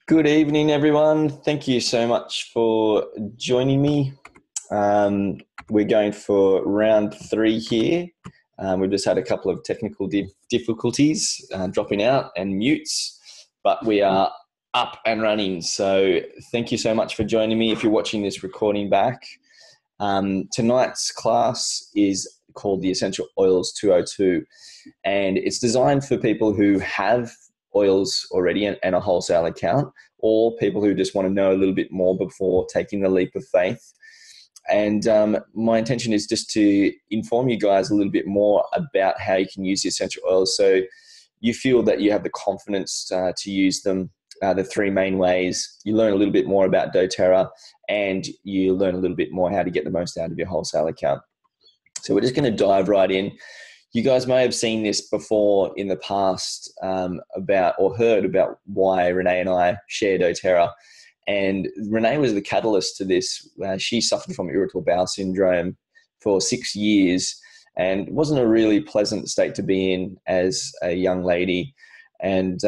Good evening, everyone. Thank you so much for joining me. We're going for round 3 here. We've just had a couple of technical difficulties, dropping out and mutes, but we are up and running. So thank you so much for joining me. If you're watching this recording back, tonight's class is called the Essential Oils 202, and it's designed for people who have oils already and a wholesale account, or people who just want to know a little bit more before taking the leap of faith. And my intention is just to inform you guys a little bit more about how you can use the essential oils so you feel that you have the confidence to use them. The 3 main ways. You learn a little bit more about doTERRA, and you learn a little bit more how to get the most out of your wholesale account. So we're just going to dive right in. You guys may have seen this before in the past or heard about why Renee and I share doTERRA. And Renee was the catalyst to this. She suffered from irritable bowel syndrome for 6 years, and it wasn't a really pleasant state to be in as a young lady. And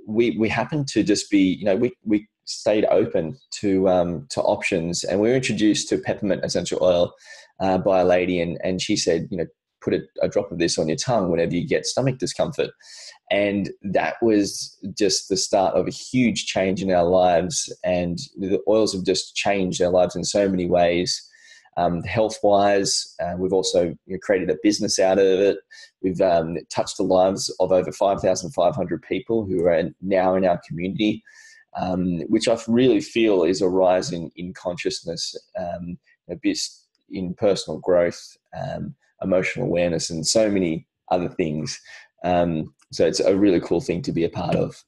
we happened to just be, we stayed open to options, and we were introduced to peppermint essential oil by a lady, and she said, put a drop of this on your tongue whenever you get stomach discomfort. And that was just the start of a huge change in our lives. And the oils have just changed our lives in so many ways. Health-wise, we've also created a business out of it. We've touched the lives of over 5,500 people who are now in our community, which I really feel is a rise in consciousness, in personal growth, emotional awareness, and so many other things. So it's a really cool thing to be a part of.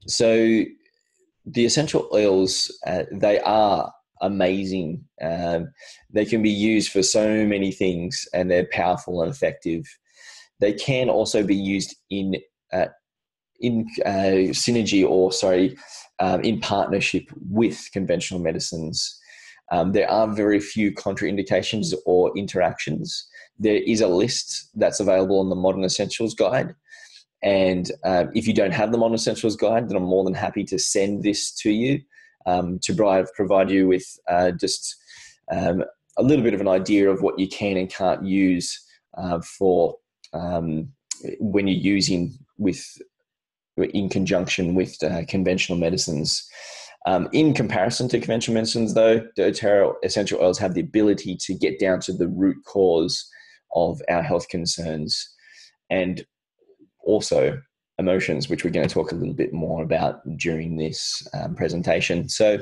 So the essential oils, they are amazing. They can be used for so many things, and they're powerful and effective. They can also be used in synergy, in partnership with conventional medicines. There are very few contraindications or interactions. There is a list that's available on the Modern Essentials Guide. And if you don't have the Modern Essentials Guide, then I'm more than happy to send this to you to provide you with just a little bit of an idea of what you can and can't use for when you're using in conjunction with conventional medicines. In comparison to conventional medicines, though, doTERRA essential oils have the ability to get down to the root cause of our health concerns, and also emotions, which we're going to talk a little bit more about during this presentation. So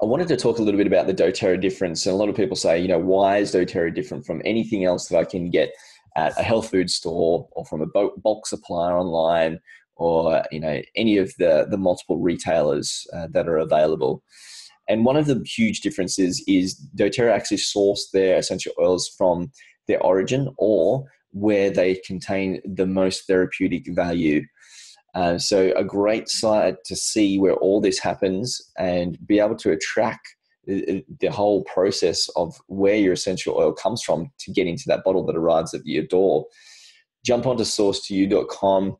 I wanted to talk a little bit about the doTERRA difference. And a lot of people say, why is doTERRA different from anything else that I can get at a health food store or from a bulk supplier online, or any of the multiple retailers that are available. And one of the huge differences is doTERRA actually source their essential oils from their origin, or where they contain the most therapeutic value. So a great site to see where all this happens and be able to track the whole process of where your essential oil comes from to get into that bottle that arrives at your door. Jump onto source2you.com,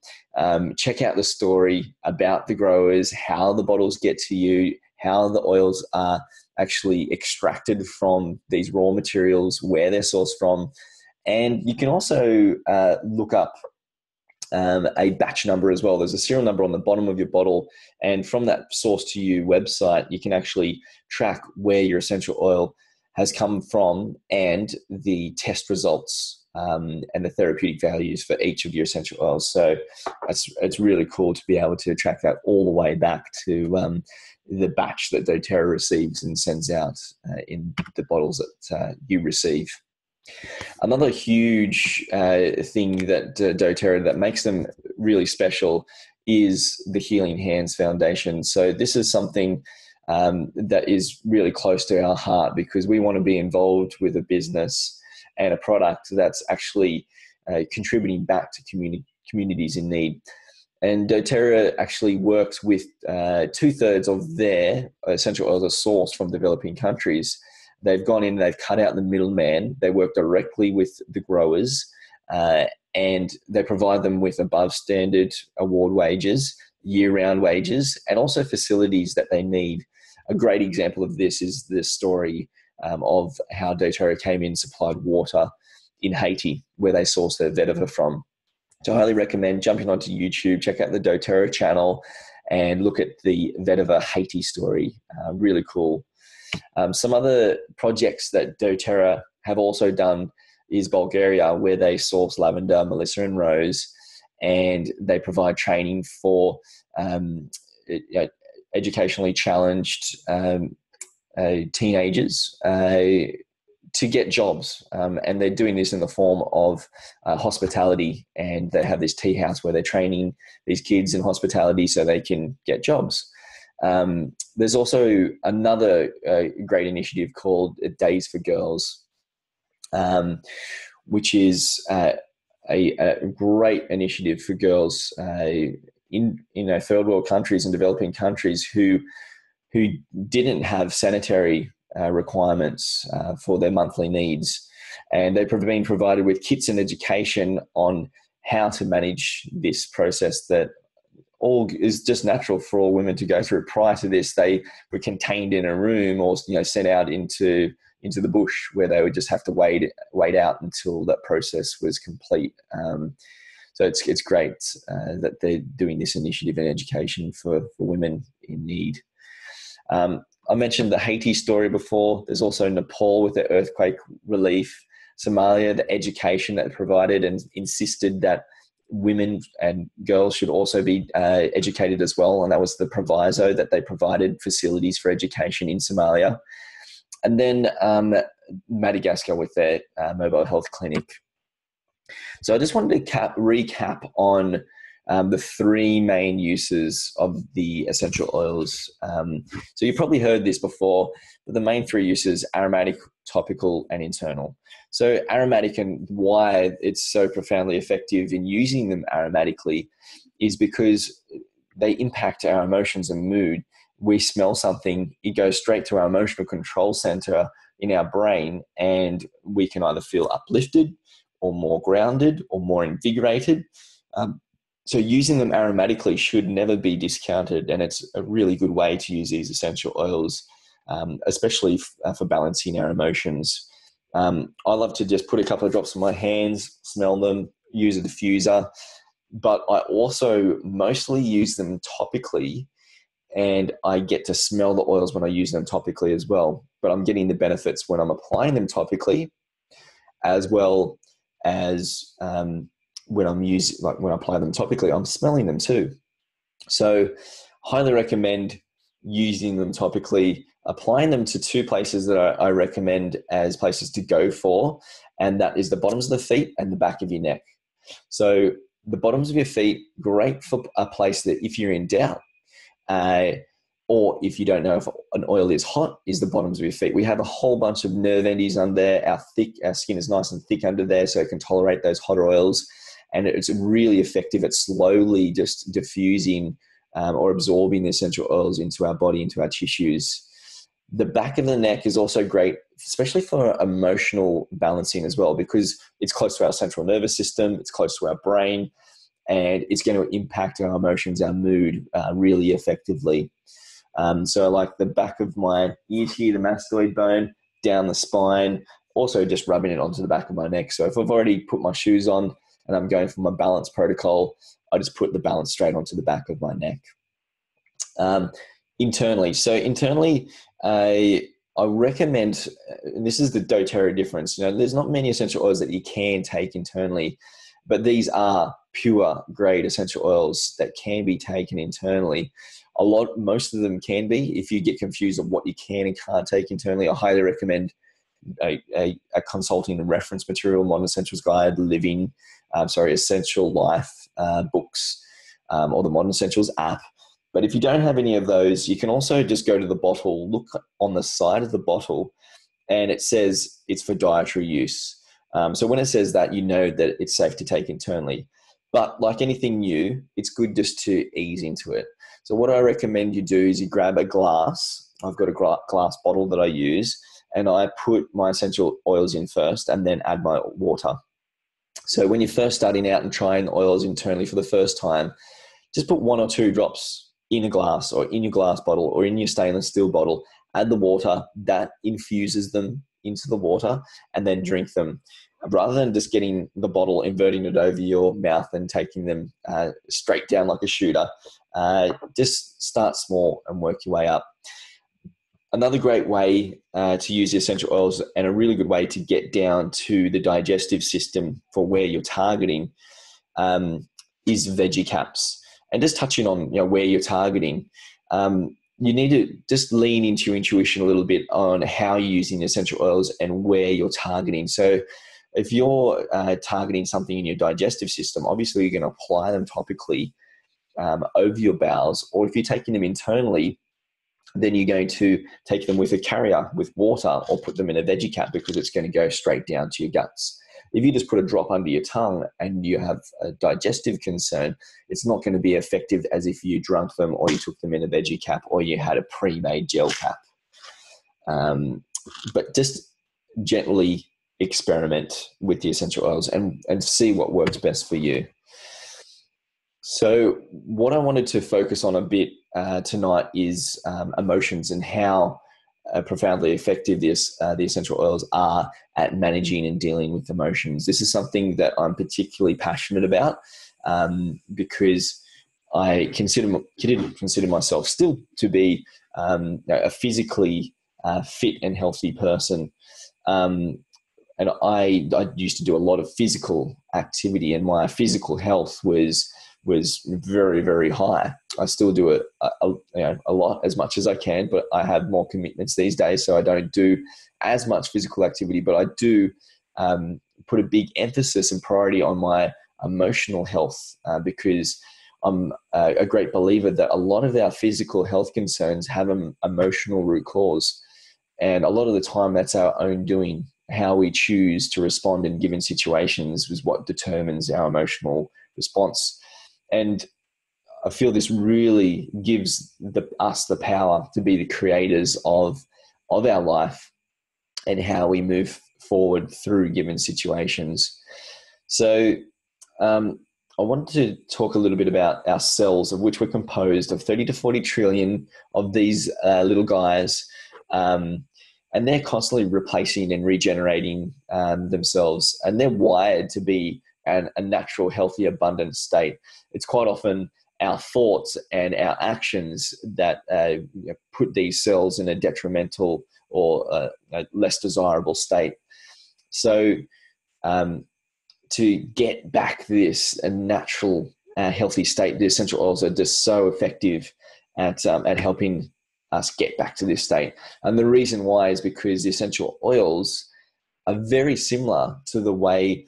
check out the story about the growers, how the bottles get to you, how the oils are actually extracted from these raw materials, where they're sourced from. And you can also look up a batch number as well. There's a serial number on the bottom of your bottle. And from that Source2You website, you can actually track where your essential oil has come from and the test results and the therapeutic values for each of your essential oils. So it's really cool to be able to track that all the way back to the batch that doTERRA receives and sends out in the bottles that you receive. Another huge thing that doTERRA that makes them really special is the Healing Hands Foundation. So this is something that is really close to our heart, because we want to be involved with a business and a product that's actually contributing back to communities in need. And doTERRA actually works with 2/3 of their essential oils are sourced from developing countries. They've gone in, they've cut out the middleman, they work directly with the growers, and they provide them with above standard award wages, year-round wages and also facilities that they need. A great example of this is the story of how doTERRA came in and supplied water in Haiti, where they source their vetiver from. So I highly recommend jumping onto YouTube, check out the doTERRA channel, and look at the vetiver Haiti story. Really cool. Some other projects that doTERRA have also done is Bulgaria, where they source lavender, melissa, and rose, and they provide training for educationally challenged teenagers to get jobs. And they're doing this in the form of hospitality, and they have this tea house where they're training these kids in hospitality so they can get jobs. There's also another great initiative called Days for Girls, which is a great initiative for girls in third world countries and developing countries who didn't have sanitary requirements for their monthly needs, and they've been provided with kits and education on how to manage this process that all is just natural for all women to go through. Prior to this, they were contained in a room or sent out into the bush, where they would just have to wait out until that process was complete. So it's great that they're doing this initiative and education for women in need. I mentioned the Haiti story before. There's also Nepal with the earthquake relief, Somalia, the education that provided and insisted that women and girls should also be educated as well. And that was the proviso, that they provided facilities for education in Somalia. And then Madagascar with their mobile health clinic. So I just wanted to recap on the three main uses of the essential oils. So you've probably heard this before, but the main three uses: aromatic, topical, and internal. So aromatic, and why it's so profoundly effective in using them aromatically is because they impact our emotions and mood. We smell something, it goes straight to our emotional control center in our brain, and we can either feel uplifted or more grounded or more invigorated. So using them aromatically should never be discounted, and it's a really good way to use these essential oils, especially for balancing our emotions. I love to just put a couple of drops on my hands, smell them, use a diffuser, but I also mostly use them topically, and I get to smell the oils when I use them topically as well. But I'm getting the benefits when I'm applying them topically, as well as when I apply them topically, I'm smelling them too. So highly recommend using them topically, applying them to two places that I recommend as places to go for, and that is the bottoms of the feet and the back of your neck. So the bottoms of your feet, great for a place that if you're in doubt, or if you don't know if an oil is hot, is the bottoms of your feet. We have a whole bunch of nerve endings under there. Our skin is nice and thick under there, so it can tolerate those hotter oils. And it's really effective at slowly just diffusing or absorbing the essential oils into our body, into our tissues. The back of the neck is also great, especially for emotional balancing as well, because it's close to our central nervous system, it's close to our brain, and it's going to impact our emotions, our mood really effectively. So I like the back of my ear here, the mastoid bone, down the spine, also just rubbing it onto the back of my neck. So if I've already put my shoes on and I'm going for my balance protocol, I just put the balance straight onto the back of my neck. Internally. So internally, I recommend, and this is the doTERRA difference, there's not many essential oils that you can take internally, but these are pure grade essential oils that can be taken internally. Most of them can be. If you get confused of what you can and can't take internally, I highly recommend consulting the reference material, Modern Essentials Guide, Essential Life books, or the Modern Essentials app. But if you don't have any of those, you can also just go to the bottle, look on the side of the bottle, and it says it's for dietary use. So when it says that, you know that it's safe to take internally. But like anything new, it's good just to ease into it. So what I recommend you do is you grab a glass. I've got a glass bottle that I use, and I put my essential oils in first and then add my water. So when you're first starting out and trying oils internally for the first time, just put 1 or 2 drops in a glass or in your glass bottle or in your stainless steel bottle, add the water, that infuses them into the water, and then drink them. Rather than just getting the bottle, inverting it over your mouth and taking them straight down like a shooter, just start small and work your way up. Another great way to use the essential oils, and a really good way to get down to the digestive system for where you're targeting, is veggie caps. And just touching on where you're targeting, you need to just lean into your intuition a little bit on how you're using essential oils and where you're targeting. So if you're targeting something in your digestive system, obviously you're going to apply them topically over your bowels, or if you're taking them internally, then you're going to take them with a carrier with water or put them in a veggie cap, because it's going to go straight down to your guts. If you just put a drop under your tongue and you have a digestive concern, it's not going to be effective as if you drunk them or you took them in a veggie cap or you had a pre-made gel cap. But just gently experiment with the essential oils and see what works best for you. So what I wanted to focus on a bit tonight is emotions and how profoundly effective the essential oils are at managing and dealing with emotions. This is something that I'm particularly passionate about because I consider myself still to be a physically fit and healthy person. And I used to do a lot of physical activity, and my physical health was very, very high. I still do it a lot, as much as I can, but I have more commitments these days, so I don't do as much physical activity, but I do put a big emphasis and priority on my emotional health because I'm a great believer that a lot of our physical health concerns have an emotional root cause. And a lot of the time that's our own doing. How we choose to respond in given situations is what determines our emotional response. And I feel this really gives us the power to be the creators of our life and how we move forward through given situations. So I wanted to talk a little bit about our cells, of which we're composed of 30 to 40 trillion of these little guys. And they're constantly replacing and regenerating themselves. And they're wired to be a natural, healthy, abundant state. It's quite often our thoughts and our actions that put these cells in a detrimental or a less desirable state. So to get back this a natural, healthy state, the essential oils are just so effective at helping us get back to this state. And the reason why is because the essential oils are very similar to the way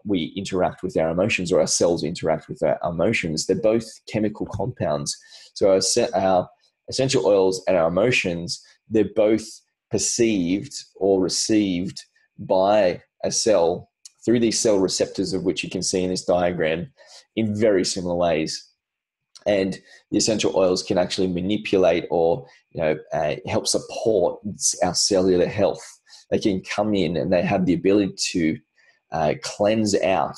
we interact with our emotions, or our cells interact with our emotions. They're both chemical compounds. So our essential oils and our emotions, they're both perceived or received by a cell through these cell receptors, of which you can see in this diagram, in very similar ways. And the essential oils can actually manipulate or help support our cellular health. They can come in and they have the ability to cleanse out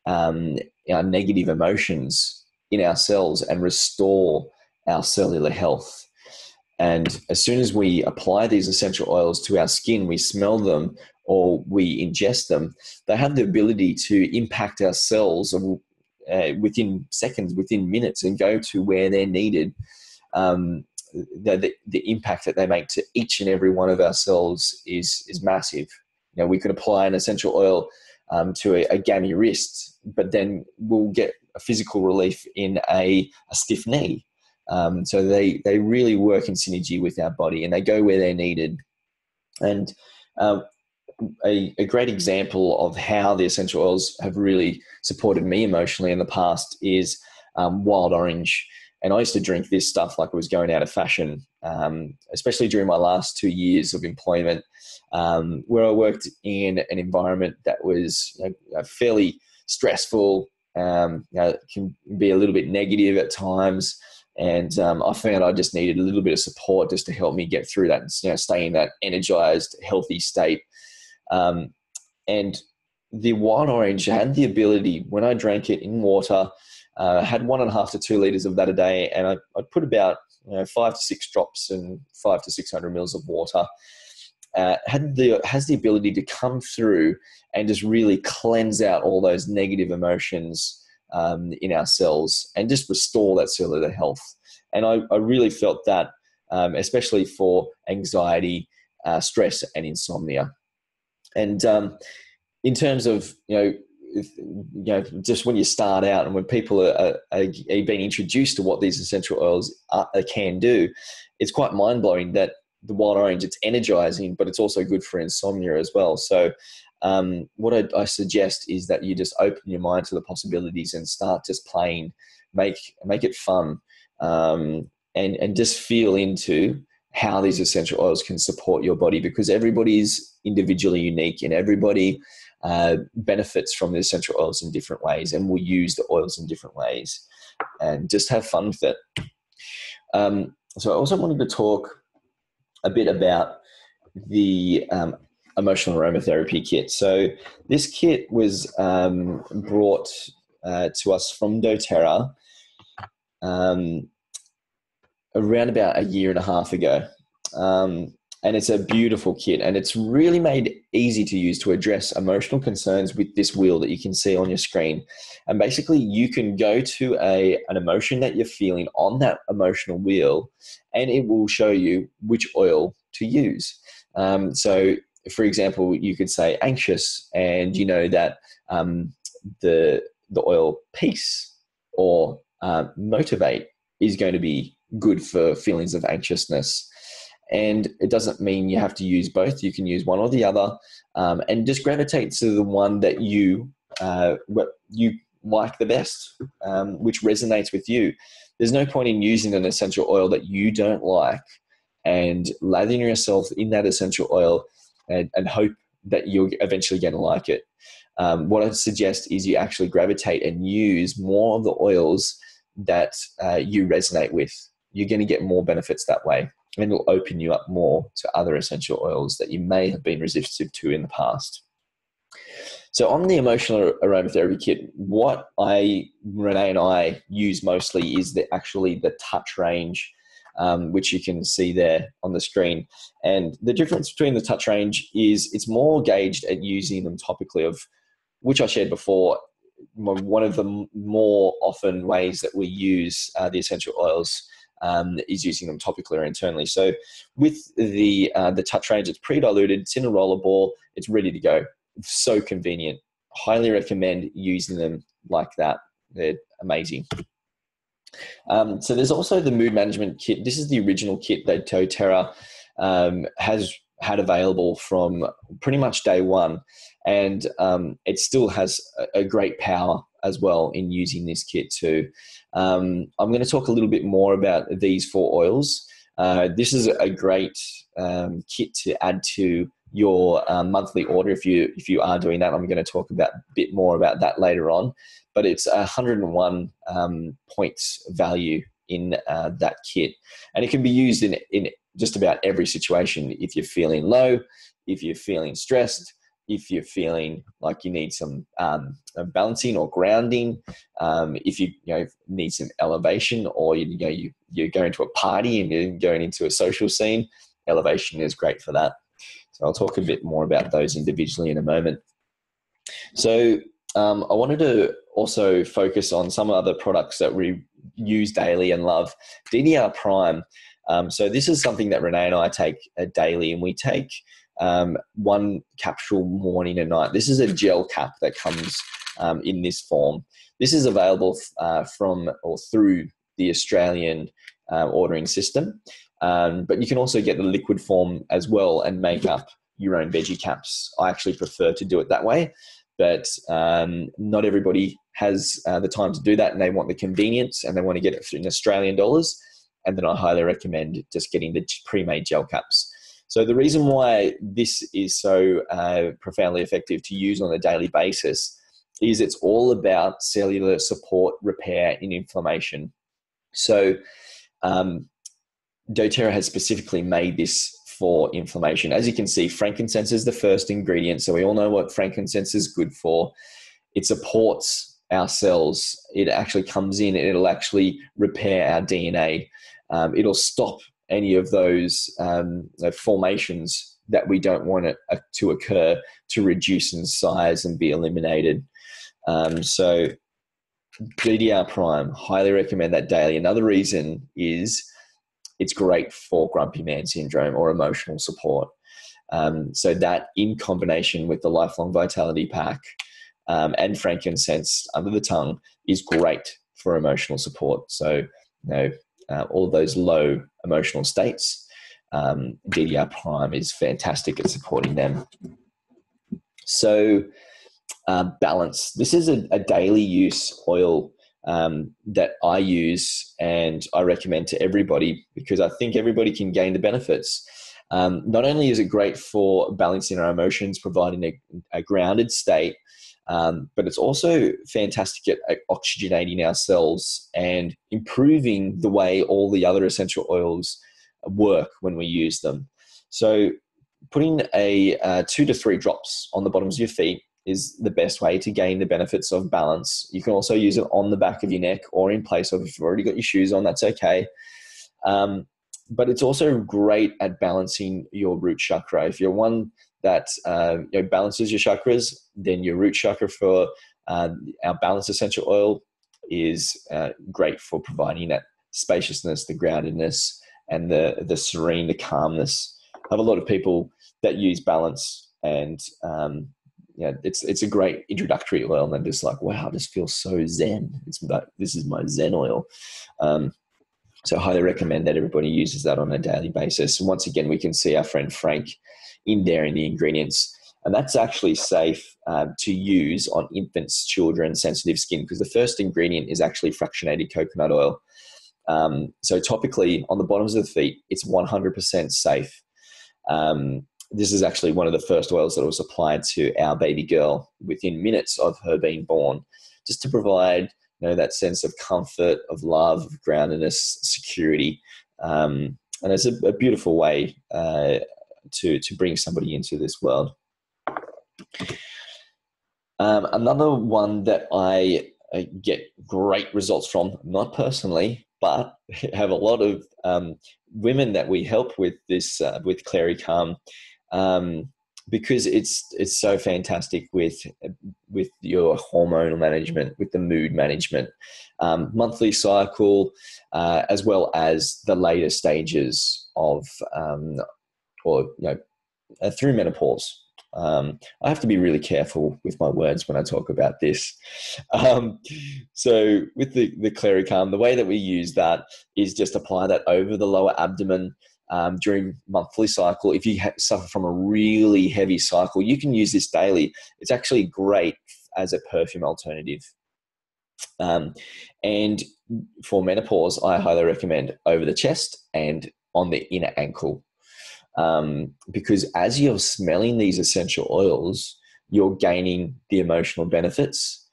our negative emotions in our cells and restore our cellular health. And as soon as we apply these essential oils to our skin, we smell them or we ingest them, they have the ability to impact our cells within seconds, within minutes, and go to where they're needed. The impact that they make to each and every one of our cells is massive. We could apply an essential oil to a gammy wrist, but then we'll get a physical relief in a stiff knee. So they really work in synergy with our body, and they go where they're needed. And a great example of how the essential oils have really supported me emotionally in the past is wild orange. And I used to drink this stuff like it was going out of fashion, especially during my last 2 years of employment, where I worked in an environment that was fairly stressful, can be a little bit negative at times. And I found I just needed a little bit of support just to help me get through that and stay in that energized, healthy state. And the wild orange had the ability, when I drank it in water, Had 1.5 to 2 liters of that a day, and I'd put about 5 to 6 drops and 500 to 600 mils of water. Has the ability to come through and just really cleanse out all those negative emotions in our cells and just restore that cellular health. And I really felt that, especially for anxiety, stress, and insomnia. And in terms of just when you start out and when people are being introduced to what these essential oils can do, it's quite mind-blowing that the wild orange, it's energizing, but it's also good for insomnia as well. So what I suggest is that you just open your mind to the possibilities and start just playing, make it fun, and just feel into how these essential oils can support your body, because everybody's individually unique and everybody benefits from the essential oils in different ways, and will use the oils in different ways, and just have fun with it. So I also wanted to talk a bit about the Emotional Aromatherapy Kit. So this kit was brought to us from doTERRA around about 1.5 years ago. And it's a beautiful kit, and it's really made easy to use to address emotional concerns with this wheel that you can see on your screen. And basically you can go to an emotion that you're feeling on that emotional wheel, and it will show you which oil to use. So for example, you could say anxious, and you know that the oil peace or motivate is going to be good for feelings of anxiousness. And it doesn't mean you have to use both. You can use one or the other, and just gravitate to the one that you like the best, which resonates with you. There's no point in using an essential oil that you don't like and lathering yourself in that essential oil and hope that you're eventually going to like it. What I'd suggest is you actually gravitate and use more of the oils that you resonate with. You're going to get more benefits that way, and it'll open you up more to other essential oils that you may have been resistant to in the past. So on the Emotional Aromatherapy Kit, what Renee and I use mostly is actually the touch range, which you can see there on the screen. And the difference between the touch range is it's more gauged at using them topically, of which I shared before. One of the more often ways that we use the essential oils is using them topically or internally. So with the touch range, it's pre-diluted, it's in a roller ball, it's ready to go. It's so convenient. Highly recommend using them like that. They're amazing. So there's also the Mood Management Kit. This is the original kit that doTERRA has had available from pretty much day one. And it still has a great power as well in using this kit too. I'm going to talk a little bit more about these 4 oils. This is a great kit to add to your monthly order if you are doing that. I'm going to talk a bit more about that later on. But it's 101 points value in that kit. And it can be used in just about every situation. If you're feeling low, if you're feeling stressed, if you're feeling like you need some balancing or grounding, if you need some elevation, or you're going to a party and you're going into a social scene, elevation is great for that. So I'll talk a bit more about those individually in a moment. So I wanted to also focus on some other products that we use daily and love. DDR Prime. So this is something that Renee and I take daily, and we take 1 capsule morning and night. This is a gel cap that comes in this form. This is available from or through the Australian ordering system, but you can also get the liquid form as well and make up your own veggie caps. I actually prefer to do it that way, but not everybody has the time to do that, and they want the convenience and they want to get it in Australian dollars. And then I highly recommend just getting the pre-made gel caps. So the reason why this is so profoundly effective to use on a daily basis is it's all about cellular support, repair, and inflammation. So doTERRA has specifically made this for inflammation. As you can see, frankincense is the first ingredient. So we all know what frankincense is good for. It supports our cells. It actually comes in and it'll actually repair our DNA. It'll stop any of those formations that we don't want it to occur, to reduce in size and be eliminated. So DDR Prime, highly recommend that daily. Another reason is it's great for grumpy man syndrome or emotional support. So that, in combination with the Lifelong Vitality Pack and frankincense under the tongue, is great for emotional support. So, all those low emotional states, DDR Prime is fantastic at supporting them. So, balance. This is a daily use oil that I use and I recommend to everybody, because I think everybody can gain the benefits. Not only is it great for balancing our emotions, providing a grounded state, but it's also fantastic at oxygenating our cells and improving the way all the other essential oils work when we use them. So putting 2 to 3 drops on the bottoms of your feet is the best way to gain the benefits of balance. You can also use it on the back of your neck or in place of, if you've already got your shoes on, that's okay. But it's also great at balancing your root chakra. If you're one that balances your chakras, then your root chakra for our balanced essential oil is great for providing that spaciousness, the groundedness, and the serene, the calmness. I have a lot of people that use balance, and it's a great introductory oil, and they're just like, wow, this feels so zen. This is my zen oil. So I highly recommend that everybody uses that on a daily basis. And once again, we can see our friend Frank in there in the ingredients. And that's actually safe to use on infants, children, sensitive skin, because the first ingredient is actually fractionated coconut oil. So topically, on the bottoms of the feet, it's 100% safe. This is actually one of the first oils that was applied to our baby girl within minutes of her being born, just to provide that sense of comfort, of love, of groundedness, security. And it's a beautiful way to bring somebody into this world. Another one that I get great results from, not personally, but have a lot of women that we help with this, with Clary Calm, because it's so fantastic with your hormonal management, with the mood management, monthly cycle, as well as the later stages of through menopause. I have to be really careful with my words when I talk about this. So with the Clary Calm, the way that we use that is just apply that over the lower abdomen during monthly cycle. If you suffer from a really heavy cycle, you can use this daily. It's actually great as a perfume alternative. And for menopause, I highly recommend over the chest and on the inner ankle. Because as you're smelling these essential oils, you're gaining the emotional benefits.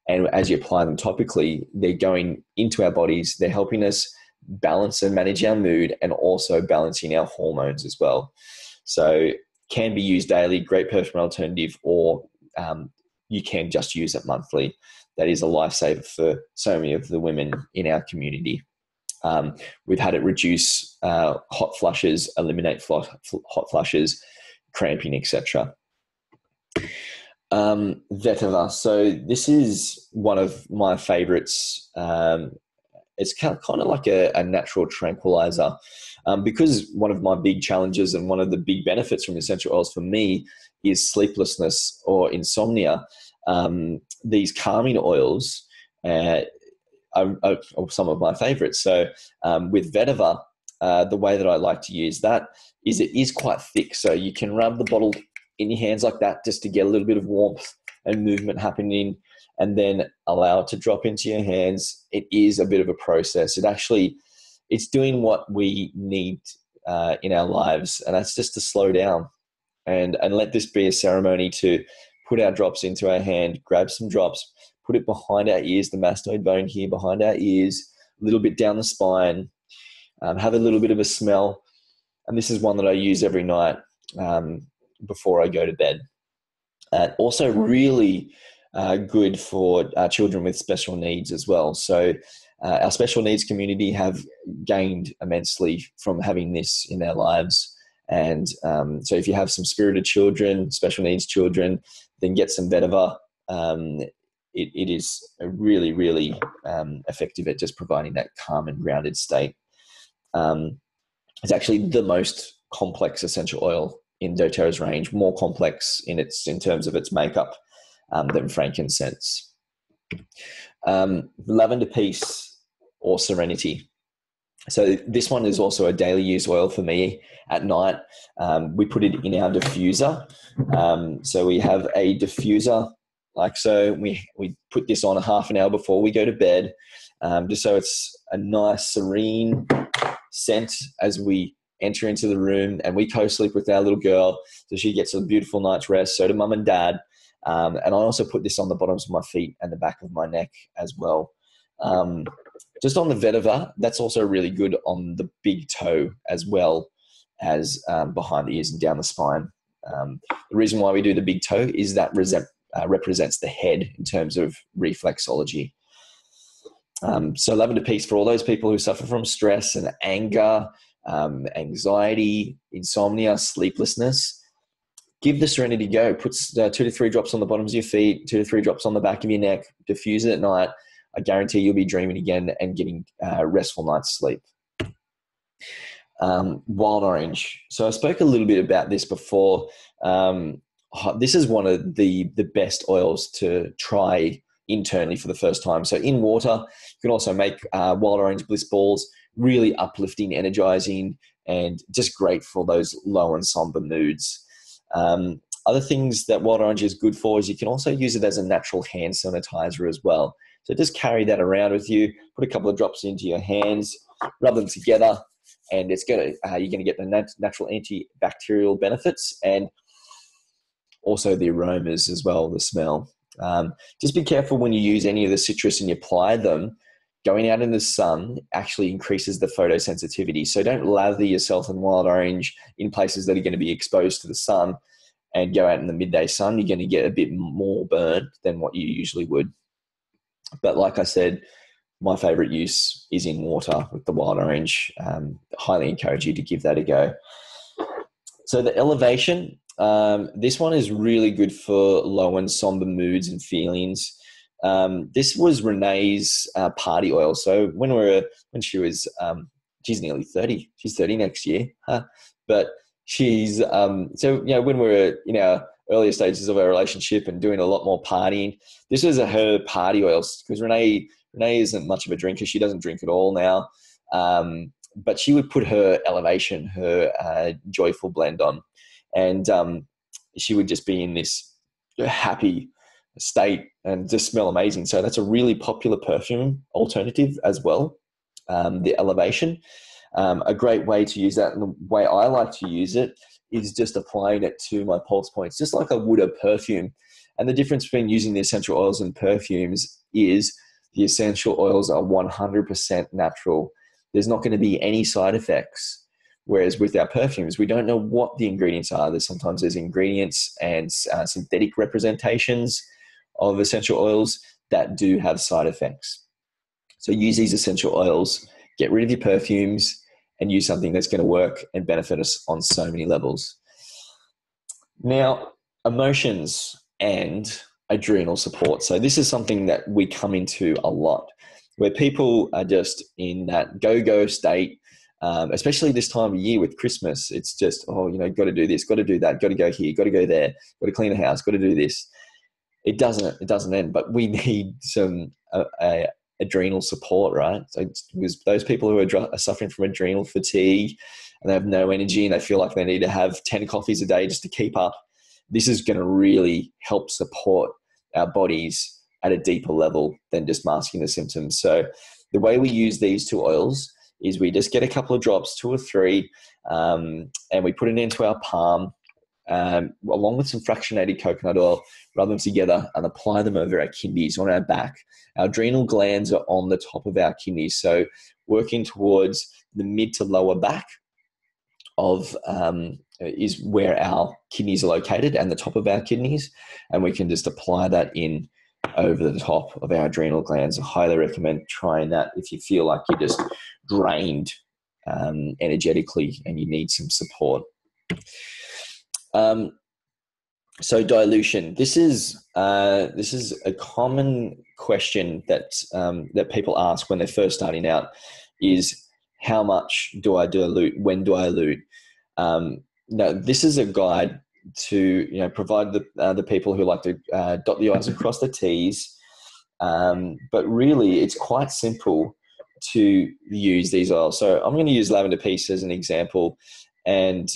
And as you apply them topically, they're going into our bodies. They're helping us balance and manage our mood, and also balancing our hormones as well. So can be used daily, great perfume alternative, or you can just use it monthly. That is a lifesaver for so many of the women in our community. We've had it reduce hot flushes, eliminate hot flushes, cramping, etc. Vetiver. So this is one of my favorites. It's kind of like a natural tranquilizer, because one of my big challenges and one of the big benefits from essential oils for me is sleeplessness or insomnia. These calming oils are some of my favorites. So with vetiver, the way that I like to use that is it is quite thick. So you can rub the bottle in your hands like that just to get a little bit of warmth and movement happening, and then allow it to drop into your hands. It is a bit of a process. It's doing what we need in our lives, and that's just to slow down and let this be a ceremony to put our drops into our hand, grab some drops, put it behind our ears, the mastoid bone here behind our ears, a little bit down the spine, have a little bit of a smell. And this is one that I use every night before I go to bed. Also really good for children with special needs as well. So our special needs community have gained immensely from having this in their lives. And so if you have some spirited children, special needs children, then get some vetiver. It is really, really effective at just providing that calm and grounded state. It's actually the most complex essential oil in doTERRA's range, more complex in terms of its makeup than frankincense. Lavender Peace or Serenity. So this one is also a daily use oil for me at night. We put it in our diffuser. So we have a diffuser like so. We put this on a half an hour before we go to bed, just so it's a nice serene scent as we enter into the room, and we co-sleep with our little girl, so she gets a beautiful night's rest. So do mum and dad. And I also put this on the bottoms of my feet and the back of my neck as well. Just on the vetiver, that's also really good on the big toe as well as behind the ears and down the spine. The reason why we do the big toe is that represents the head in terms of reflexology. So Lavender Peace for all those people who suffer from stress and anger, anxiety, insomnia, sleeplessness. Give the Serenity a go. Put 2 to 3 drops on the bottoms of your feet, 2 to 3 drops on the back of your neck. Diffuse it at night. I guarantee you'll be dreaming again and getting restful night's sleep. Wild orange. So I spoke a little bit about this before. This is one of the best oils to try internally for the first time. So in water, you can also make wild orange bliss balls, really uplifting, energizing, and just great for those low and somber moods. Other things that wild orange is good for is you can also use it as a natural hand sanitizer as well. So just carry that around with you, put a couple of drops into your hands, rub them together, and you're going to get the natural antibacterial benefits and also the aromas as well, the smell. Just be careful when you use any of the citrus and you apply them. Going out in the sun actually increases the photosensitivity. So don't lather yourself in wild orange in places that are going to be exposed to the sun and go out in the midday sun. You're going to get a bit more burn than what you usually would. But like I said, my favorite use is in water with the wild orange. Highly encourage you to give that a go. So the Elevation, this one is really good for low and somber moods and feelings. This was Renee's party oil. So when she was, she's nearly 30. She's 30 next year. But she's, when we were in our earlier stages of our relationship and doing a lot more partying, this was her party oils, because Renee isn't much of a drinker. She doesn't drink at all now. But she would put her Elevation, her joyful blend on, and she would just be in this happy state and just smell amazing. So that's a really popular perfume alternative as well, the Elevation. A great way to use that, and the way I like to use it, is just applying it to my pulse points, just like I would a perfume. And the difference between using the essential oils and perfumes is the essential oils are 100% natural. There's not going to be any side effects. Whereas with our perfumes, we don't know what the ingredients are. Sometimes there's ingredients and synthetic representations of essential oils that do have side effects. So use these essential oils, get rid of your perfumes, and use something that's going to work and benefit us on so many levels. Now, emotions and adrenal support. So this is something that we come into a lot, where people are just in that go-go state, especially this time of year with Christmas. It's just, got to do this, got to do that, got to go here, got to go there, got to clean the house, got to do this. It doesn't end, but we need some adrenal support, right? So because those people who are suffering from adrenal fatigue and they have no energy and they feel like they need to have 10 coffees a day just to keep up, this is going to really help support our bodies at a deeper level than just masking the symptoms. So the way we use these two oils is we just get a couple of drops, 2 or 3, and we put it into our palm, along with some fractionated coconut oil, rub them together and apply them over our kidneys on our back. Our adrenal glands are on the top of our kidneys, so working towards the mid to lower back of is where our kidneys are located, and the top of our kidneys, and we can just apply that in over the top of our adrenal glands. I highly recommend trying that if you feel like you're just drained energetically and you need some support. So dilution. This is a common question that people ask when they're first starting out: is how much do I dilute? When do I dilute? Now, this is a guide to provide the people who like to dot the I's and cross the T's. But really, it's quite simple to use these oils. So I'm going to use Lavender Peace as an example. And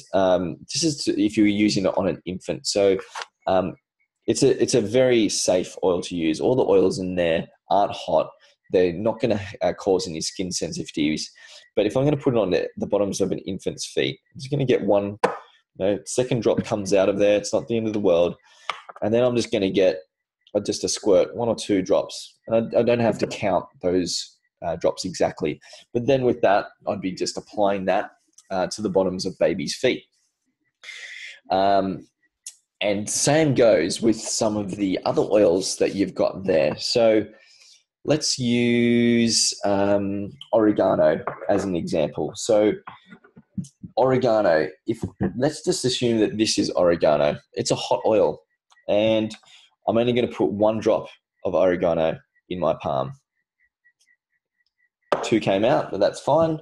this is if you're using it on an infant. So it's a very safe oil to use. All the oils in there aren't hot. They're not going to cause any skin sensitivities. But if I'm going to put it on the bottoms of an infant's feet, I'm just going to get one, second drop comes out of there. It's not the end of the world. And then I'm just going to get just a squirt, 1 or 2 drops. And I don't have to count those drops exactly. But then with that, I'd be just applying that to the bottoms of babies' feet. And same goes with some of the other oils that you've got there. So let's use oregano as an example. So oregano, let's just assume that this is oregano. It's a hot oil, and I'm only going to put 1 drop of oregano in my palm. 2 came out, but that's fine.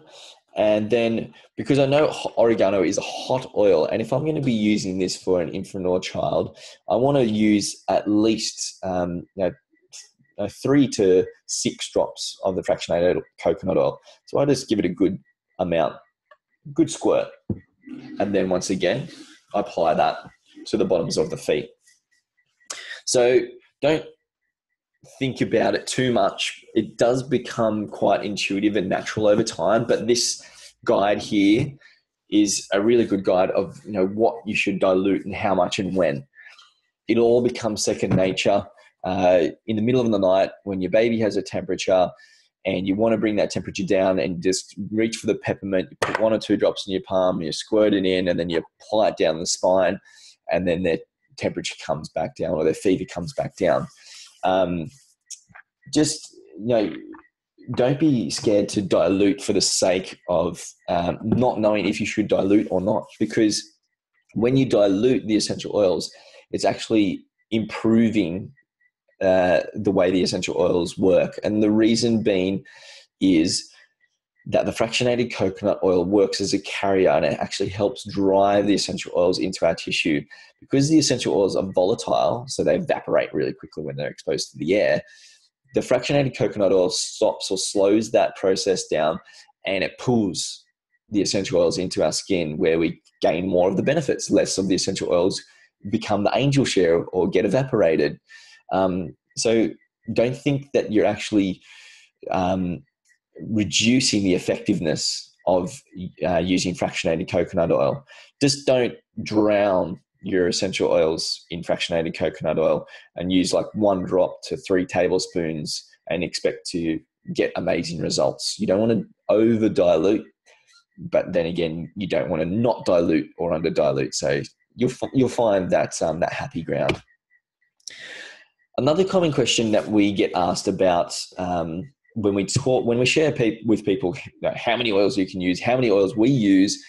And then, because I know oregano is a hot oil, and if I'm going to be using this for an infant or child, I want to use at least 3 to 6 drops of the fractionated coconut oil. So I just give it a good amount, good squirt. And then once again, I apply that to the bottoms of the feet. So don't think about it too much. It does become quite intuitive and natural over time, but this guide here is a really good guide of what you should dilute and how much and when. It'll all become second nature. In the middle of the night when your baby has a temperature and you want to bring that temperature down, and just reach for the peppermint, you put 1 or 2 drops in your palm, you squirt it in, and then you apply it down the spine, and then their temperature comes back down, or their fever comes back down. Don't be scared to dilute for the sake of not knowing if you should dilute or not, because when you dilute the essential oils, it's actually improving the way the essential oils work. And the reason being is that the fractionated coconut oil works as a carrier, and it actually helps drive the essential oils into our tissue. Because the essential oils are volatile, so they evaporate really quickly when they're exposed to the air, the fractionated coconut oil stops or slows that process down, and it pulls the essential oils into our skin, where we gain more of the benefits. Less of the essential oils become the angel share or get evaporated. So don't think that you're actually reducing the effectiveness of using fractionated coconut oil. Just don't drown your essential oils in fractionated coconut oil and use like 1 drop to 3 tablespoons and expect to get amazing results. You don't want to over dilute, but then again, you don't want to not dilute or under dilute. So you'll find that that happy ground. Another common question that we get asked about when we share with people how many oils you can use, how many oils we use,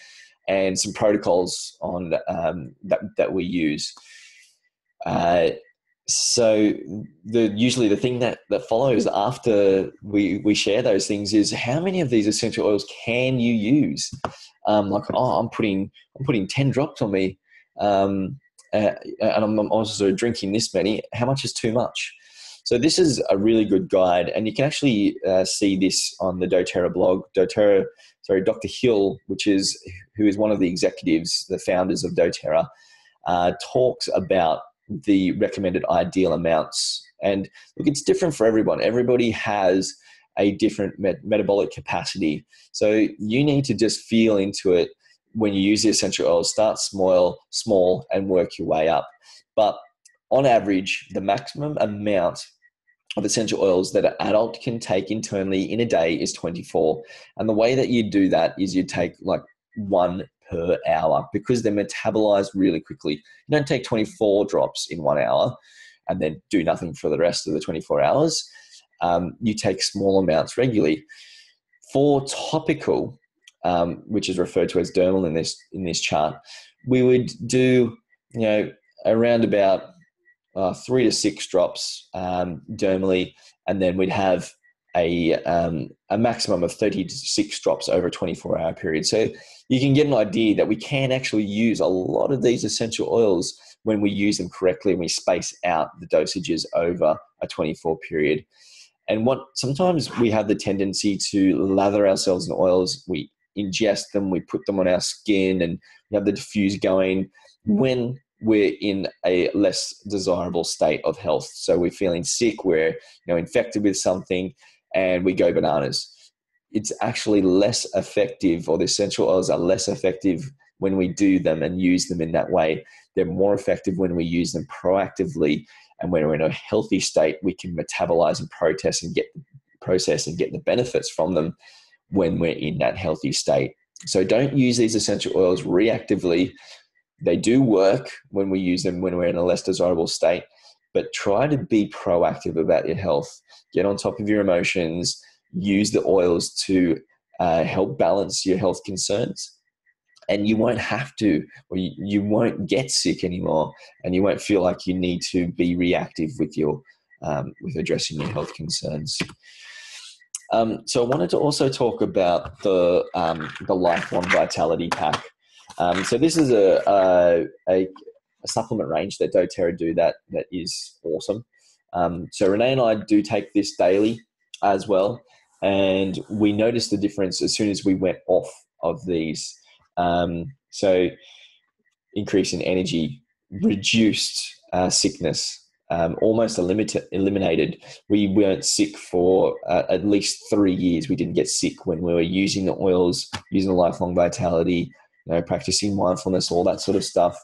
and some protocols on that we use. So usually the thing that follows after we share those things is, how many of these essential oils can you use? I'm putting 10 drops on me, and I'm also drinking this many. How much is too much? So this is a really good guide, and you can actually see this on the doTERRA blog. Dr. Hill, who is one of the executives, the founders of doTERRA, talks about the recommended ideal amounts. And look, it's different for everyone. Everybody has a different metabolic capacity. So you need to just feel into it when you use the essential oils. Start small and work your way up. But on average, the maximum amount of essential oils that an adult can take internally in a day is 24. And the way that you do that is you take like 1 per hour, because they're metabolized really quickly. You don't take 24 drops in 1 hour. and then do nothing for the rest of the 24 hours. You take small amounts regularly. For topical, which is referred to as dermal in this chart, we would do, around about 3 to 6 drops dermally, and then we'd have a maximum of 36 drops over a 24-hour period. So you can get an idea that we can actually use a lot of these essential oils when we use them correctly and we space out the dosages over a 24 period. And sometimes we have the tendency to lather ourselves in oils. We ingest them, we put them on our skin, and we have the diffuse going when we're in a less desirable state of health. So we're feeling sick, we're infected with something, and we go bananas. It's actually less effective, or the essential oils are less effective when we do them and use them in that way. They're more effective when we use them proactively, and when we're in a healthy state, we can metabolize and process and get the benefits from them when we're in that healthy state. So don't use these essential oils reactively. They do work when we use them when we're in a less desirable state, but try to be proactive about your health. Get on top of your emotions. Use the oils to help balance your health concerns. And you won't have to, or you won't get sick anymore, and you won't feel like you need to be reactive with with addressing your health concerns. So I wanted to also talk about the Lifelong Vitality Pack. So this is a supplement range that doTERRA do that is awesome. So Renee and I do take this daily as well, and we noticed the difference as soon as we went off of these. So increase in energy, reduced sickness, almost eliminated. We weren't sick for at least 3 years. We didn't get sick when we were using the oils, using the Lifelong Vitality, practicing mindfulness, all that sort of stuff.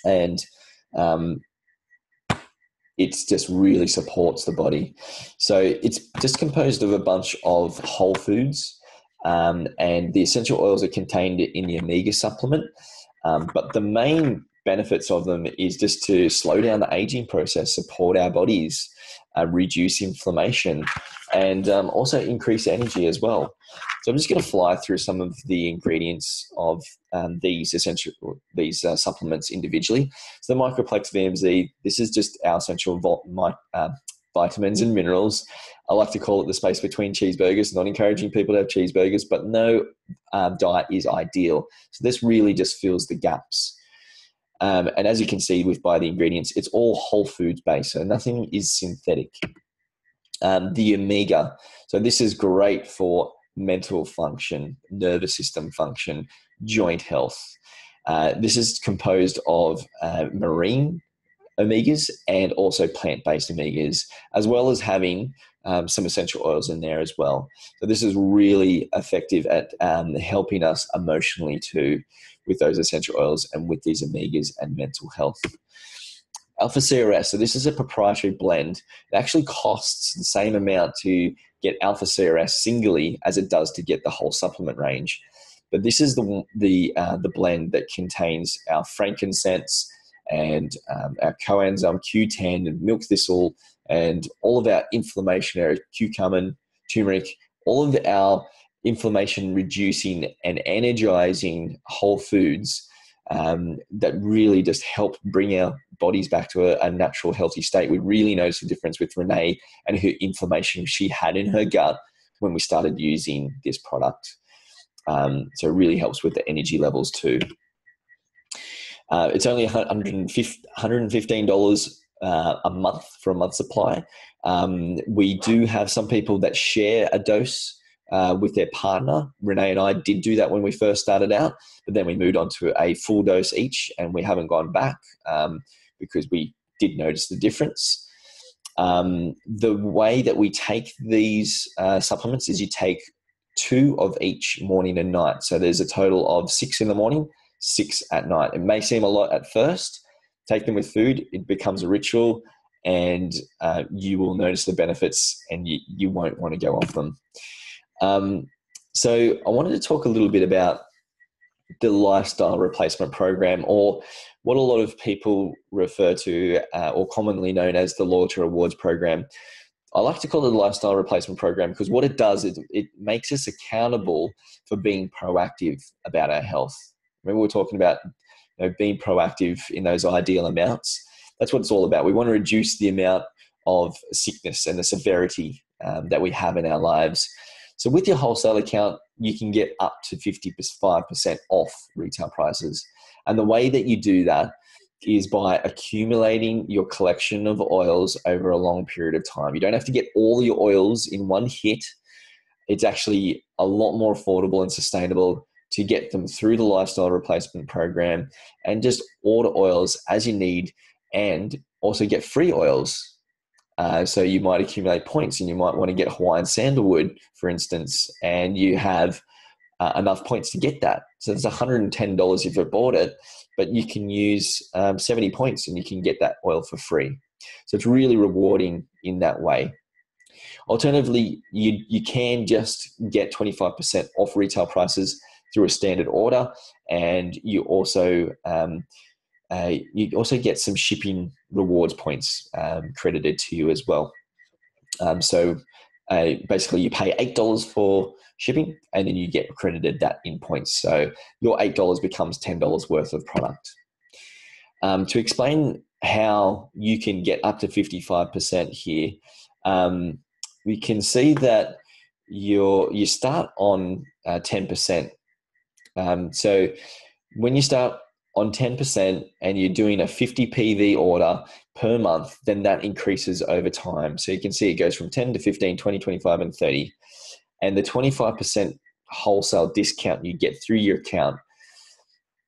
And it just really supports the body. So it's just composed of a bunch of whole foods, and the essential oils are contained in the omega supplement. But the main benefits of them is just to slow down the aging process, support our bodies, reduce inflammation, and also increase energy as well. So I'm just going to fly through some of the ingredients of these supplements individually. So the Microplex VMz, this is just our essential vitamins and minerals. I like to call it the space between cheeseburgers, not encouraging people to have cheeseburgers, but no diet is ideal. So this really just fills the gaps. And as you can see by the ingredients, it's all whole foods based, so nothing is synthetic. The omega, so this is great for mental function, nervous system function, joint health. This is composed of marine omegas and also plant-based omegas, as well as having some essential oils in there as well. So this is really effective at helping us emotionally too with those essential oils and with these omegas and mental health. Alpha CRS, so this is a proprietary blend. It actually costs the same amount to get Alpha CRS singly as it does to get the whole supplement range. But this is the blend that contains our frankincense and our coenzyme Q10 and milk thistle and all of our inflammation, curcumin, turmeric, all of our inflammation reducing and energizing whole foods that really just help bring our bodies back to a natural healthy state. We really noticed the difference with Renee and her inflammation she had in her gut when we started using this product. So it really helps with the energy levels too. It's only $115 a month for a month supply. We do have some people that share a dose with their partner. Renee and I did do that when we first started out, but then we moved on to a full dose each, and we haven't gone back because we did notice the difference. The way that we take these supplements is you take 2 of each morning and night. So there's a total of 6 in the morning, 6 at night. It may seem a lot at first. Take them with food. It becomes a ritual, and you will notice the benefits, and you won't want to go off them. So I wanted to talk a little bit about the lifestyle replacement program, or what a lot of people refer to or commonly known as the loyalty rewards program. I like to call it a lifestyle replacement program because what it does is it makes us accountable for being proactive about our health. Remember, we're talking about being proactive in those ideal amounts. That's what it's all about. We want to reduce the amount of sickness and the severity that we have in our lives. So with your wholesale account, you can get up to 55% off retail prices. And the way that you do that is by accumulating your collection of oils over a long period of time. You don't have to get all your oils in one hit. It's actually a lot more affordable and sustainable to get them through the lifestyle replacement program and just order oils as you need and also get free oils. So you might accumulate points and you might want to get Hawaiian sandalwood, for instance, and you have enough points to get that. So it's $110 if you bought it, but you can use 70 points and you can get that oil for free. So it's really rewarding in that way. Alternatively, you can just get 25% off retail prices through a standard order, and you also get some shipping rewards points credited to you as well. Basically, you pay $8 for shipping, and then you get credited that in points. So your $8 becomes $10 worth of product. To explain how you can get up to 55% here, we can see that you start on 10%. So when you start on 10% and you're doing a 50 PV order per month, then that increases over time. So you can see it goes from 10 to 15, 20, 25, and 30. And the 25% wholesale discount you get through your account,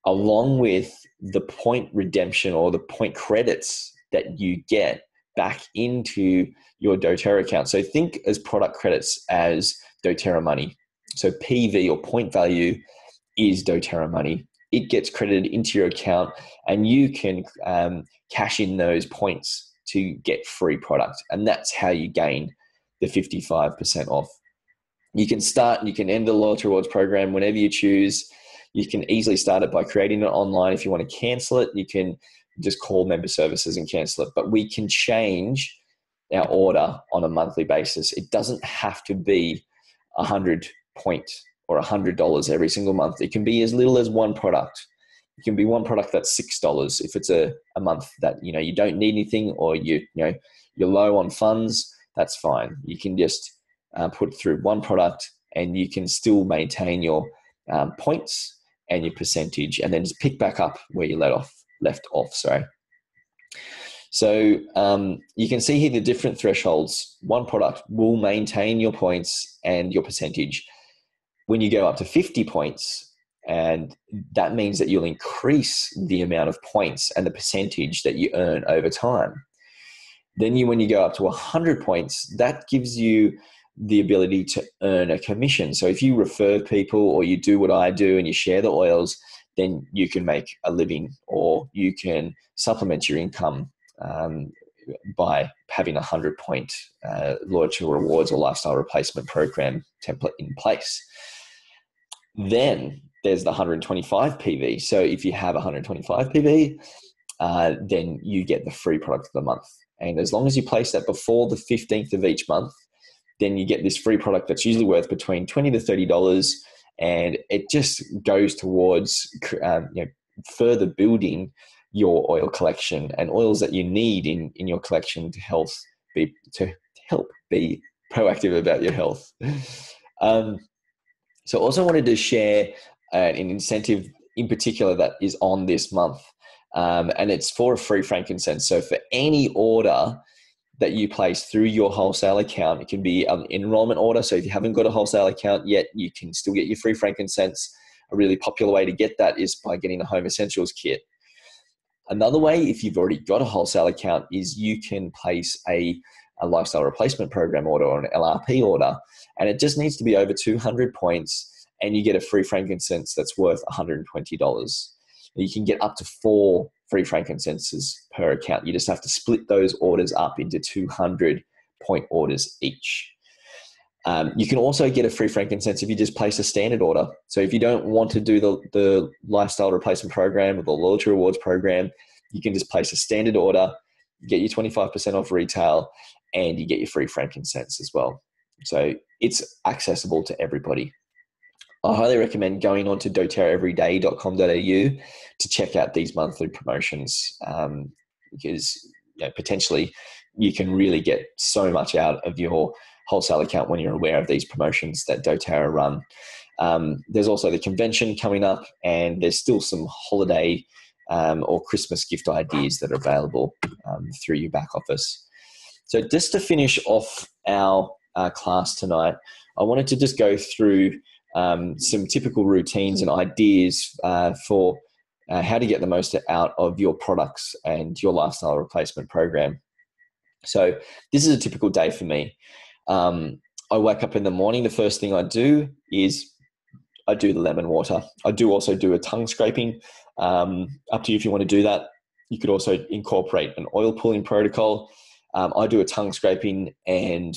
along with the point redemption or the point credits that you get back into your doTERRA account. So think as product credits as doTERRA money. So PV or point value is doTERRA money. It gets credited into your account and you can cash in those points to get free product. And that's how you gain the 55% off. You can start and you can end the loyalty rewards program whenever you choose. You can easily start it by creating it online. If you want to cancel it, you can just call member services and cancel it. But we can change our order on a monthly basis. It doesn't have to be 100 points or $100 every single month. It can be as little as one product. It can be one product that's $6 if it's a month that you don't need anything or you're low on funds. That's fine. You can just put through one product and you can still maintain your points and your percentage, and then just pick back up where you left off. So you can see here the different thresholds. One product will maintain your points and your percentage. When you go up to 50 points, and that means that you'll increase the amount of points and the percentage that you earn over time. Then when you go up to 100 points, that gives you the ability to earn a commission. So if you refer people or you do what I do and you share the oils, then you can make a living or you can supplement your income by having 100-point loyalty rewards or lifestyle replacement program template in place. Then there's the 125 PV. So if you have 125 PV, then you get the free product of the month. And as long as you place that before the 15th of each month, then you get this free product that's usually worth between $20 to $30. And it just goes towards further building your oil collection and oils that you need in your collection to help be proactive about your health. So also wanted to share an incentive in particular that is on this month, and it's for a free frankincense. So for any order that you place through your wholesale account, it can be an enrollment order. So if you haven't got a wholesale account yet, you can still get your free frankincense. A really popular way to get that is by getting a home essentials kit. Another way, if you've already got a wholesale account, is you can place a lifestyle replacement program order or an LRP order, and it just needs to be over 200 points, and you get a free frankincense that's worth $120. You can get up to 4 free frankincenses per account. You just have to split those orders up into 200-point orders each. You can also get a free frankincense if you just place a standard order. So if you don't want to do the lifestyle replacement program or the loyalty rewards program, you can just place a standard order, get your 25% off retail, and you get your free frankincense as well. So it's accessible to everybody. I highly recommend going on to doTERRAeveryday.com.au to check out these monthly promotions, because potentially you can really get so much out of your wholesale account when you're aware of these promotions that doTERRA run. There's also the convention coming up, and there's still some holiday or Christmas gift ideas that are available through your back office. So just to finish off our class tonight, I wanted to just go through some typical routines and ideas for how to get the most out of your products and your lifestyle replacement program. So this is a typical day for me. I wake up in the morning. The first thing I do is I do the lemon water. I do also do a tongue scraping. Up to you if you want to do that. You could also incorporate an oil pulling protocol. I do a tongue scraping and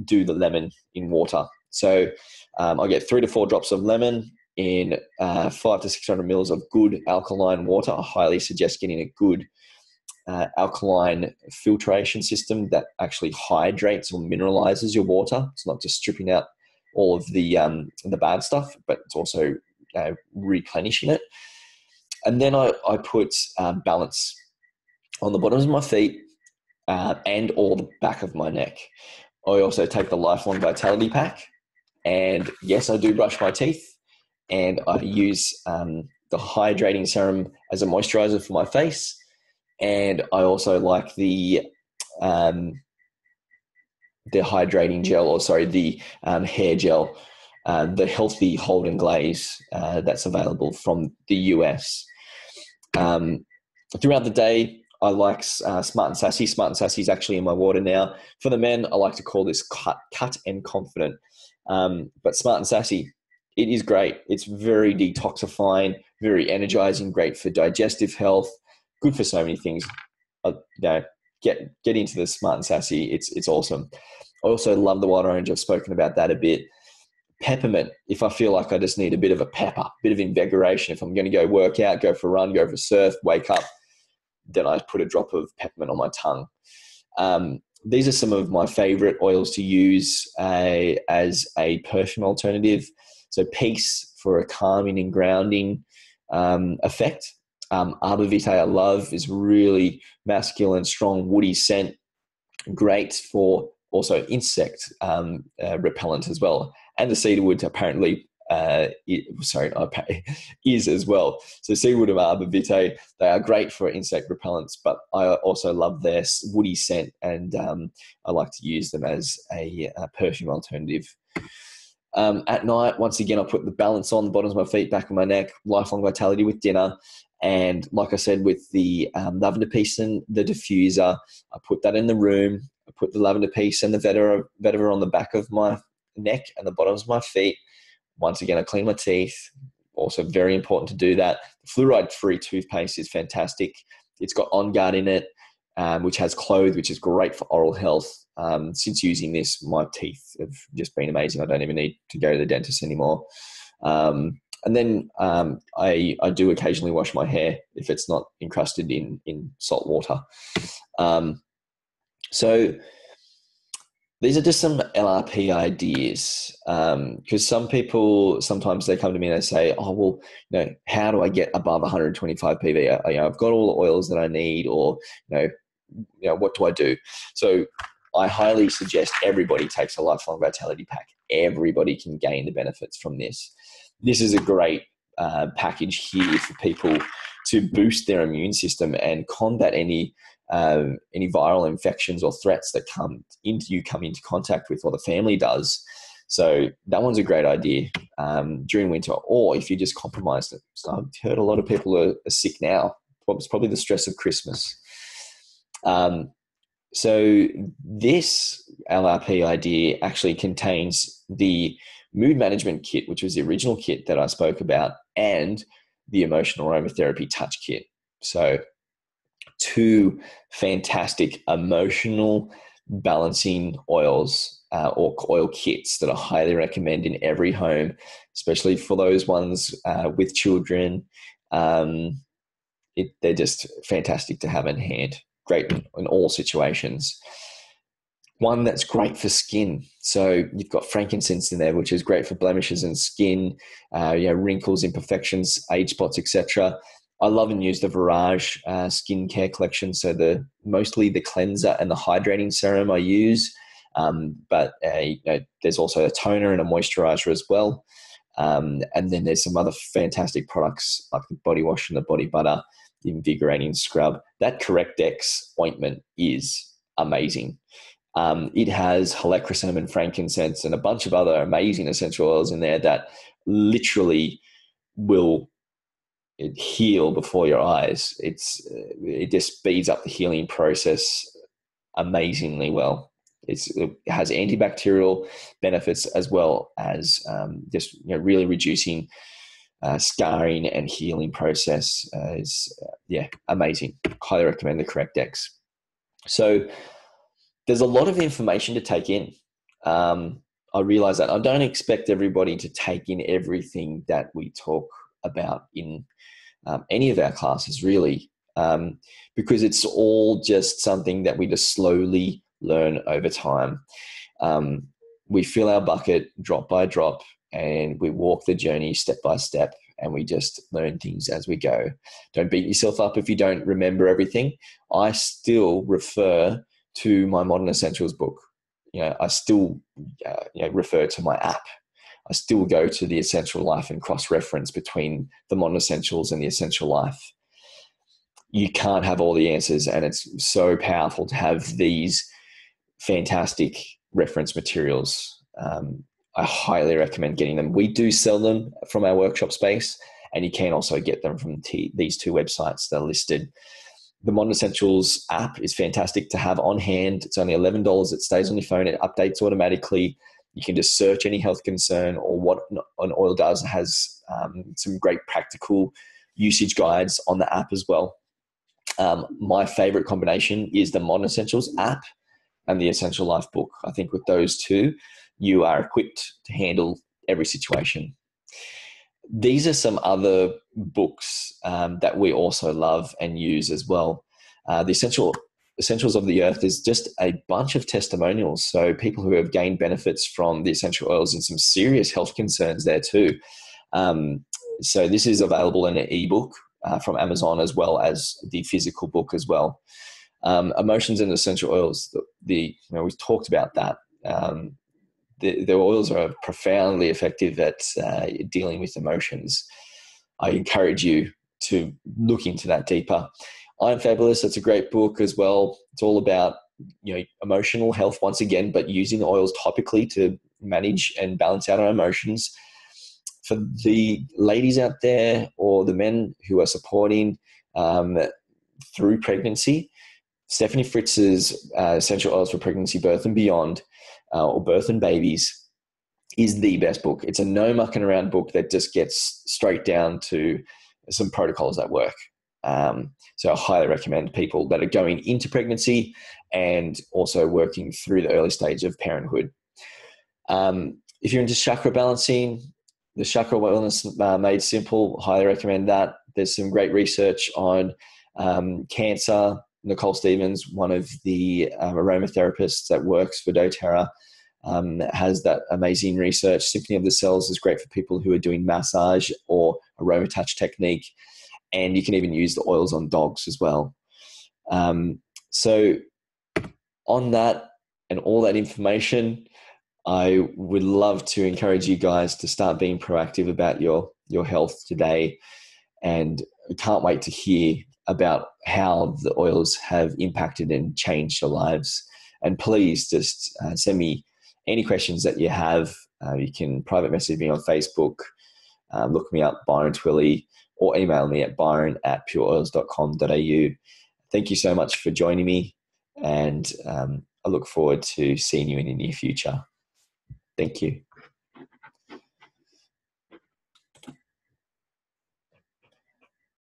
do the lemon in water. So I get 3 to 4 drops of lemon in 500 to 600 mils of good alkaline water. I highly suggest getting a good alkaline filtration system that actually hydrates or mineralizes your water. It's not just stripping out all of the bad stuff, but it's also replenishing it. And then I put balance on the bottoms of my feet and all the back of my neck. I also take the Lifelong Vitality Pack, and yes, I do brush my teeth, and I use the hydrating serum as a moisturizer for my face. And I also like the hydrating gel, or sorry, the hair gel, the Healthy Hold and Glaze that's available from the US. Throughout the day, I like Smart and Sassy. Smart and Sassy is actually in my water now. For the men, I like to call this Cut and Confident. But Smart and Sassy, it is great. It's very detoxifying, very energizing, great for digestive health, good for so many things. Get into the Smart and Sassy. It's awesome. I also love the wild orange. I've spoken about that a bit. Peppermint, if I feel like I just need a bit of a pepper, bit of invigoration, if I'm going to go work out, go for a run, go for a surf, wake up, then I put a drop of peppermint on my tongue. These are some of my favorite oils to use as a perfume alternative. So Peace for a calming and grounding effect. Arbor Vitae I love, is really masculine, strong, woody scent. Great for also insect repellent as well. And the Cedarwood apparently is as well. So Cedarwood and Arbor Vitae, they are great for insect repellents, but I also love their woody scent, and I like to use them as a perfume alternative. At night, once again, I put the balance on the bottoms of my feet, back of my neck, Lifelong Vitality with dinner. And like I said, with the lavender piece and the diffuser, I put that in the room. I put the lavender piece and the vetiver on the back of my neck and the bottoms of my feet. Once again, I clean my teeth. Also very important to do that. Fluoride-free toothpaste is fantastic. It's got On Guard in it, which has clove, which is great for oral health. Since using this, my teeth have just been amazing. I don't even need to go to the dentist anymore. And then I do occasionally wash my hair if it's not encrusted in salt water. So these are just some LRP ideas, because some people, sometimes they come to me and they say, oh, well, how do I get above 125 PV? I've got all the oils that I need, or, what do I do? So I highly suggest everybody takes a Lifelong Vitality Pack. Everybody can gain the benefits from this. This is a great package here for people to boost their immune system and combat any viral infections or threats that come into contact with, or the family does. So that one's a great idea during winter, or if you just compromised it. So I've heard a lot of people are sick now. It's probably the stress of Christmas. So this LRP idea actually contains the Mood Management Kit, which was the original kit that I spoke about, and the Emotional Aromatherapy Touch Kit. So 2 fantastic emotional balancing oils or oil kits that I highly recommend in every home, especially for those ones with children. They're just fantastic to have in hand. Great in all situations. One that's great for skin. So you've got frankincense in there, which is great for blemishes and skin, wrinkles, imperfections, age spots, etc. I love and use the Virage skincare collection. So mostly the cleanser and the hydrating serum I use, but there's also a toner and a moisturizer as well. And then there's some other fantastic products like the body wash and the body butter, the invigorating scrub. That Correct X ointment is amazing. It has helichrysum and frankincense and a bunch of other amazing essential oils in there that literally will heal before your eyes. It just speeds up the healing process amazingly well. It has antibacterial benefits as well as just really reducing scarring and healing process. Is amazing. Highly recommend the Correct X. So there's a lot of information to take in. I realize that I don't expect everybody to take in everything that we talk about in any of our classes, really, because it's all just something that we just slowly learn over time. We fill our bucket drop by drop, and we walk the journey step by step, and we just learn things as we go. Don't beat yourself up if you don't remember everything. I still refer to my Modern Essentials book. I still refer to my app. I still go to the Essential Life and cross-reference between the Modern Essentials and the Essential Life. You can't have all the answers, and it's so powerful to have these fantastic reference materials. I highly recommend getting them. We do sell them from our workshop space, and you can also get them from these two websites that are listed. The Modern Essentials app is fantastic to have on hand. It's only $11. It stays on your phone. It updates automatically. You can just search any health concern or what an oil does. It has some great practical usage guides on the app as well. My favorite combination is the Modern Essentials app and the Essential Life book. I think with those two, you are equipped to handle every situation. These are some other books that we also love and use as well. The Essentials of the Earth is just a bunch of testimonials. So people who have gained benefits from the essential oils and some serious health concerns there too. So this is available in an ebook from Amazon as well as the physical book as well. Emotions and essential oils. We've talked about that. The oils are profoundly effective at dealing with emotions. I encourage you to look into that deeper. I'm Fabulous. That's a great book as well. It's all about emotional health once again, but using the oils topically to manage and balance out our emotions. For the ladies out there or the men who are supporting through pregnancy, Stephanie Fritz's Essential Oils for Pregnancy, Birth and Beyond, or Birth and Babies, is the best book. It's a no mucking around book that just gets straight down to some protocols that work. So I highly recommend people that are going into pregnancy and also working through the early stage of parenthood. If you're into chakra balancing, the Chakra Wellness Made Simple, highly recommend that. There's some great research on cancer. Nicole Stevens, one of the aromatherapists that works for dōTERRA, has that amazing research. Symphony of the Cells is great for people who are doing massage or aroma touch technique. And you can even use the oils on dogs as well. So on that and all that information, I would love to encourage you guys to start being proactive about your health today. And I can't wait to hear about how the oils have impacted and changed your lives. And please just send me any questions that you have. You can private message me on Facebook, look me up, Byron Twilley, or email me at byron@pureoils.com.au. Thank you so much for joining me, and I look forward to seeing you in the near future. Thank you.